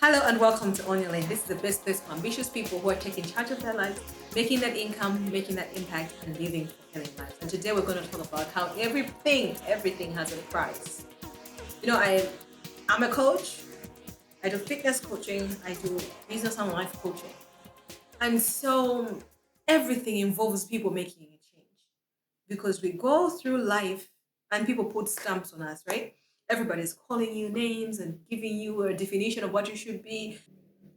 Hello and welcome to On Your Lane. This is the best place for ambitious people who are taking charge of their lives, making that income, making that impact, and living fulfilling lives. And today we're going to talk about how everything has a price. You know, I'm a coach. I do fitness coaching. I do business and life coaching. And so everything involves people making a change because we go through life and people put stamps on us, right? Everybody's calling you names and giving you a definition of what you should be.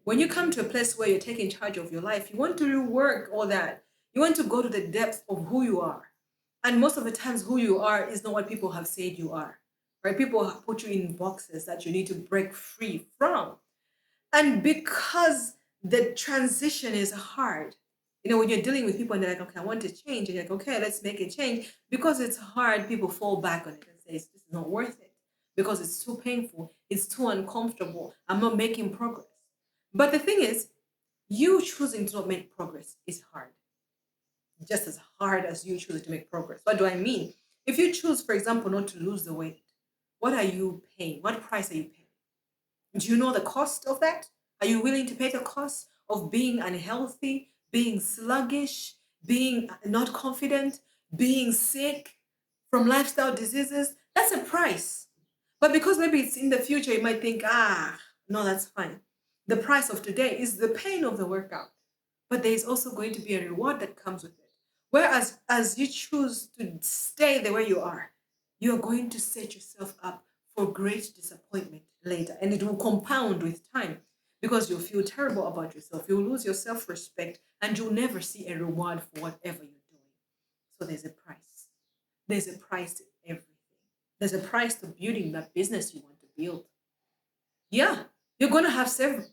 When you come to a place where you're taking charge of your life, you want to rework all that. You want to go to the depth of who you are. And most of the times, who you are is not what people have said you are. Right? People have put you in boxes that you need to break free from. And because the transition is hard, when you're dealing with people and they're like, okay, I want to change, and you're like, okay, let's make a change. Because it's hard, people fall back on it and say, this is not worth it because it's too painful, it's too uncomfortable, I'm not making progress. But the thing is, you choosing to not make progress is hard, just as hard as you choosing to make progress. What do I mean? If you choose, for example, not to lose the weight, what are you paying? What price are you paying? Do you know the cost of that? Are you willing to pay the cost of being unhealthy, being sluggish, being not confident, being sick from lifestyle diseases? That's a price. But because maybe it's in the future, you might think, no, that's fine. The price of today is the pain of the workout, but there is also going to be a reward that comes with it. Whereas, as you choose to stay the way you are, you're going to set yourself up for great disappointment later, and it will compound with time because you'll feel terrible about yourself. You'll lose your self respect, and you'll never see a reward for whatever you're doing. So, there's a price. There's a price to everything. There's a price to building that business you want to build. Yeah, you're going to have several.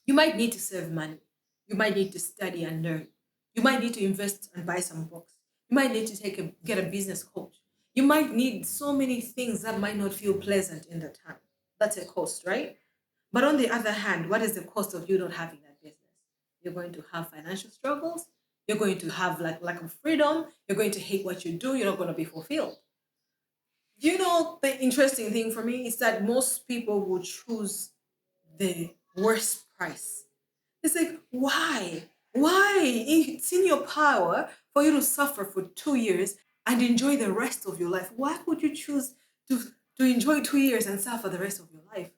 You might need to save money. You might need to study and learn. You might need to invest and buy some books. You might need to get a business coach. You might need so many things that might not feel pleasant in the time. That's a cost, right? But on the other hand, what is the cost of you not having that business? You're going to have financial struggles. You're going to have like lack of freedom. You're going to hate what you do. You're not going to be fulfilled. The interesting thing for me is that most people will choose the worst price. It's like, why? Why? It's in your power for you to suffer for 2 years and enjoy the rest of your life. Why would you choose to, to enjoy 2 years and suffer the rest of your life?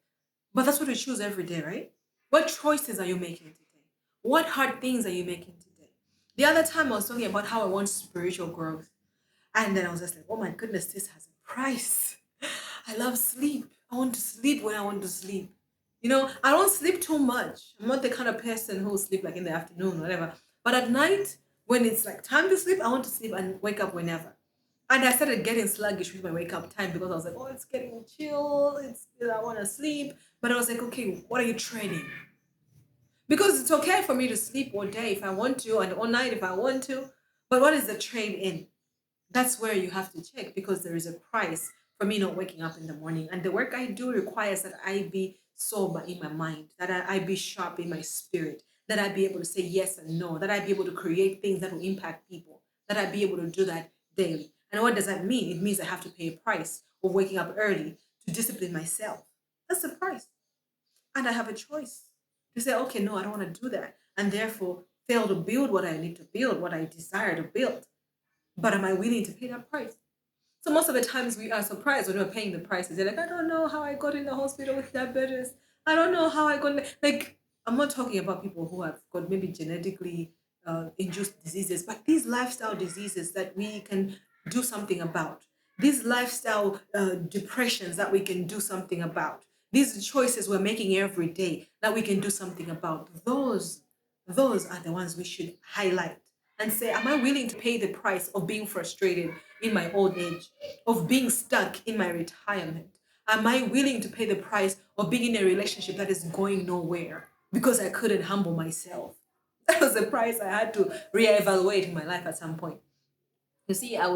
But that's what we choose every day, right? What choices are you making today? What hard things are you making today? The other time I was talking about how I want spiritual growth. And then I was just like, oh my goodness, this has a price. I love sleep. I want to sleep when I want to sleep. I don't sleep too much. I'm not the kind of person who will sleep like in the afternoon, whatever. But at night, when it's like time to sleep, I want to sleep and wake up whenever. And I started getting sluggish with my wake up time because I was like, oh, it's getting chill. I want to sleep. But I was like, okay, what are you trading? Because it's okay for me to sleep all day if I want to and all night if I want to. But what is the trade in? That's where you have to check because there is a price for me not waking up in the morning. And the work I do requires that I be sober in my mind, that I be sharp in my spirit, that I be able to say yes and no, that I be able to create things that will impact people, that I be able to do that daily. And what does that mean? It means I have to pay a price of waking up early to discipline myself. That's the price. And I have a choice to say, okay, no, I don't want to do that. And therefore fail to build what I need to build, what I desire to build. But am I willing to pay that price? So most of the times we are surprised when we're paying the prices. They're like, I don't know how I got in the hospital with diabetes. I don't know how I got like. I'm not talking about people who have got maybe genetically induced diseases, but these lifestyle diseases that we can do something about. These lifestyle depressions that we can do something about. These choices we're making every day that we can do something about. Those are the ones we should highlight and say, am I willing to pay the price of being frustrated in my old age, of being stuck in my retirement? Am I willing to pay the price of being in a relationship that is going nowhere because I couldn't humble myself? That was the price I had to reevaluate in my life at some point. You see, I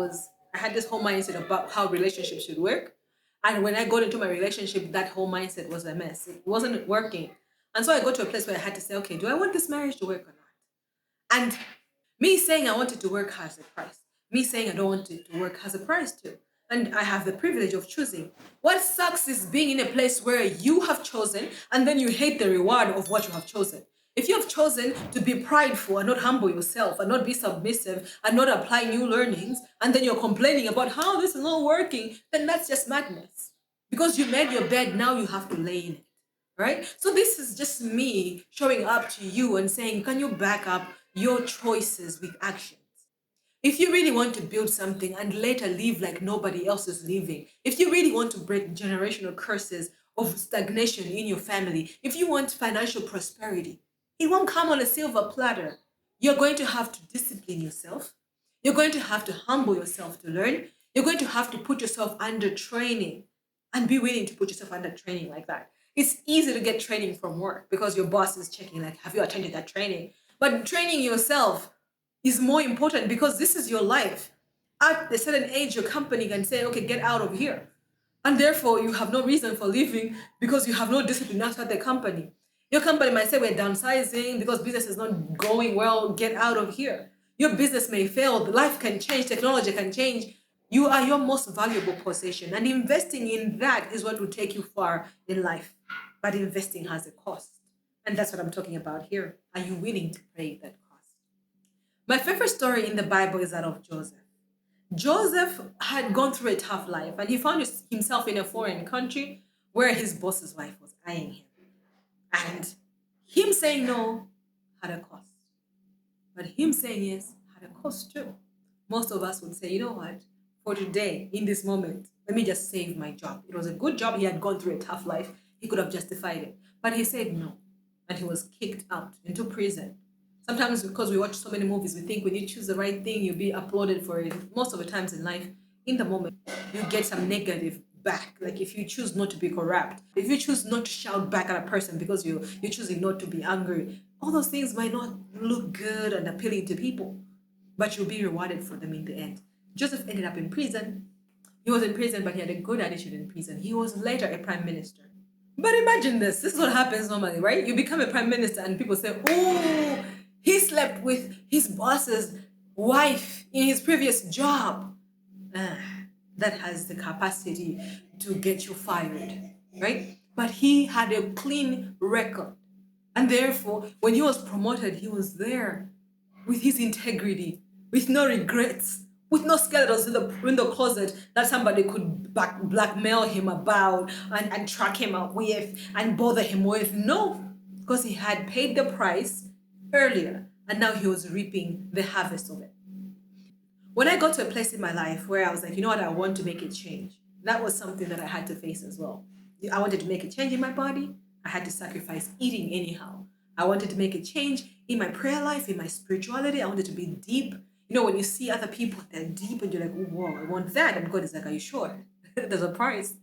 had this whole mindset about how relationships should work. And when I got into my relationship, that whole mindset was a mess. It wasn't working. And so I got to a place where I had to say, okay, do I want this marriage to work or not? And me saying I want it to work has a price. Me saying I don't want it to work has a price too. and I have the privilege of choosing. What sucks is being in a place where you have chosen and then you hate the reward of what you have chosen. If you have chosen to be prideful and not humble yourself and not be submissive and not apply new learnings, and then you're complaining about how this is not working, then that's just madness. Because you made your bed, now you have to lay in it. Right? So this is just me showing up to you and saying, can you back up your choices with actions? If you really want to build something and later live like nobody else is living, if you really want to break generational curses of stagnation in your family, if you want financial prosperity, it won't come on a silver platter. You're going to have to discipline yourself. You're going to have to humble yourself to learn. You're going to have to put yourself under training and be willing to put yourself under training like that. It's easy to get training from work because your boss is checking, like, have you attended that training? But training yourself is more important because this is your life. At a certain age, your company can say, okay, get out of here. And therefore, you have no reason for leaving because you have no discipline outside the company. Your company might say, we're downsizing because business is not going well, get out of here. Your business may fail, life can change, technology can change. You are your most valuable possession. And investing in that is what will take you far in life. But investing has a cost. And that's what I'm talking about here. Are you willing to pay that cost? My favorite story in the Bible is that of Joseph. Joseph had gone through a tough life and he found himself in a foreign country where his boss's wife was eyeing him. And him saying no had a cost. But him saying yes had a cost too. Most of us would say, you know what, for today, in this moment, let me just save my job. It was a good job. He had gone through a tough life. He could have justified it. But he said no. And he was kicked out into prison. Sometimes because we watch so many movies, we think when you choose the right thing, you'll be applauded for it. Most of the times in life, in the moment, you get some negative back. Like if you choose not to be corrupt, if you choose not to shout back at a person because you're choosing not to be angry, all those things might not look good and appealing to people, but you'll be rewarded for them in the end. Joseph ended up in prison. He was in prison, but he had a good attitude in prison. He was later a prime minister. But imagine this. This is what happens normally, right? You become a prime minister and people say, oh, he slept with his boss's wife in his previous job. Ah, that has the capacity to get you fired, right? But he had a clean record. And therefore, when he was promoted, he was there with his integrity, with no regrets, with no skeletons in the closet that somebody could blackmail him about and track him up with and bother him with. No, because he had paid the price earlier and now he was reaping the harvest of it. When I got to a place in my life where I was like, you know what, I want to make a change, that was something that I had to face as well. I wanted to make a change in my body. I had to sacrifice eating anyhow. I wanted to make a change in my prayer life, in my spirituality. I wanted to be deep. You know, when you see other people, they're deep and you're like, oh, whoa, I want that. And God is like, are you sure? There's a price.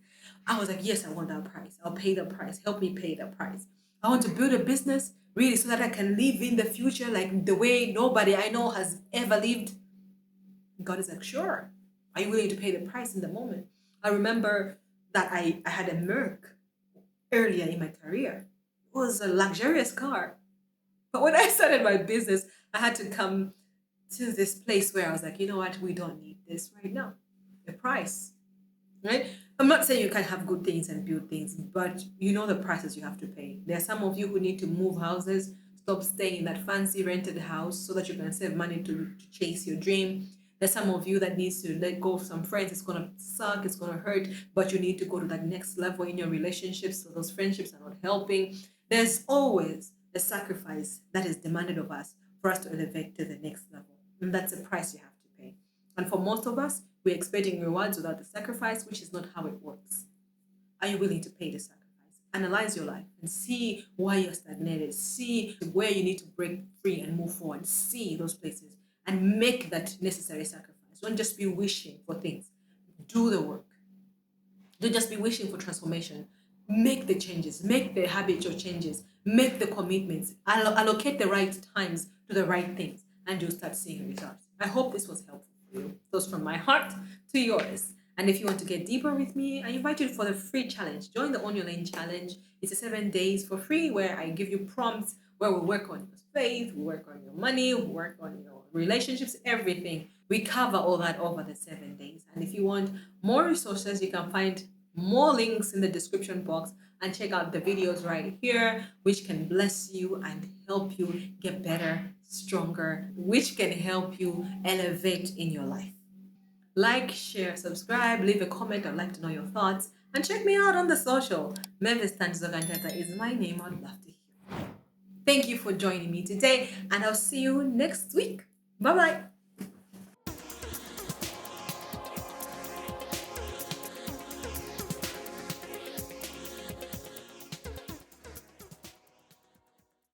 I was like, yes, I want that price. I'll pay the price. Help me pay the price. I want to build a business really so that I can live in the future like the way nobody I know has ever lived. God is like, sure. Are you willing to pay the price in the moment? I remember that I had a Merc earlier in my career. It was a luxurious car. But when I started my business, I had to come to this place where I was like, you know what? We don't need this right now. The price, right? I'm not saying you can't have good things and build things, but you know the prices you have to pay. There are some of you who need to move houses, stop staying in that fancy rented house so that you can save money to chase your dream. There's some of you that needs to let go of some friends. It's gonna suck, it's gonna hurt, but you need to go to that next level in your relationships so those friendships are not helping. There's always a sacrifice that is demanded of us for us to elevate to the next level. And that's a price you have to pay. And for most of us, we're expecting rewards without the sacrifice, which is not how it works. Are you willing to pay the sacrifice? Analyze your life and see why you're stagnated. See where you need to break free and move forward. See those places and make that necessary sacrifice. Don't just be wishing for things. Do the work. Don't just be wishing for transformation. Make the changes. Make the habitual changes. Make the commitments. Allocate the right times to the right things, and you'll start seeing results. I hope this was helpful for you. Those from my heart to yours. And if you want to get deeper with me, I invite you for the free challenge. Join the On Your Lane challenge. It's a 7 days for free where I give you prompts where we work on your faith, we work on your money, we work on your relationships, everything. We cover all that over the 7 days. And if you want more resources, you can find more links in the description box and check out the videos right here, which can bless you and help you get better, stronger, which can help you elevate in your life. Like, share, subscribe, leave a comment. I'd like to know your thoughts. And check me out on the social. Memphis Tanzogantata is my name. I'd love to hear. Thank you for joining me today, and I'll see you next week. Bye bye.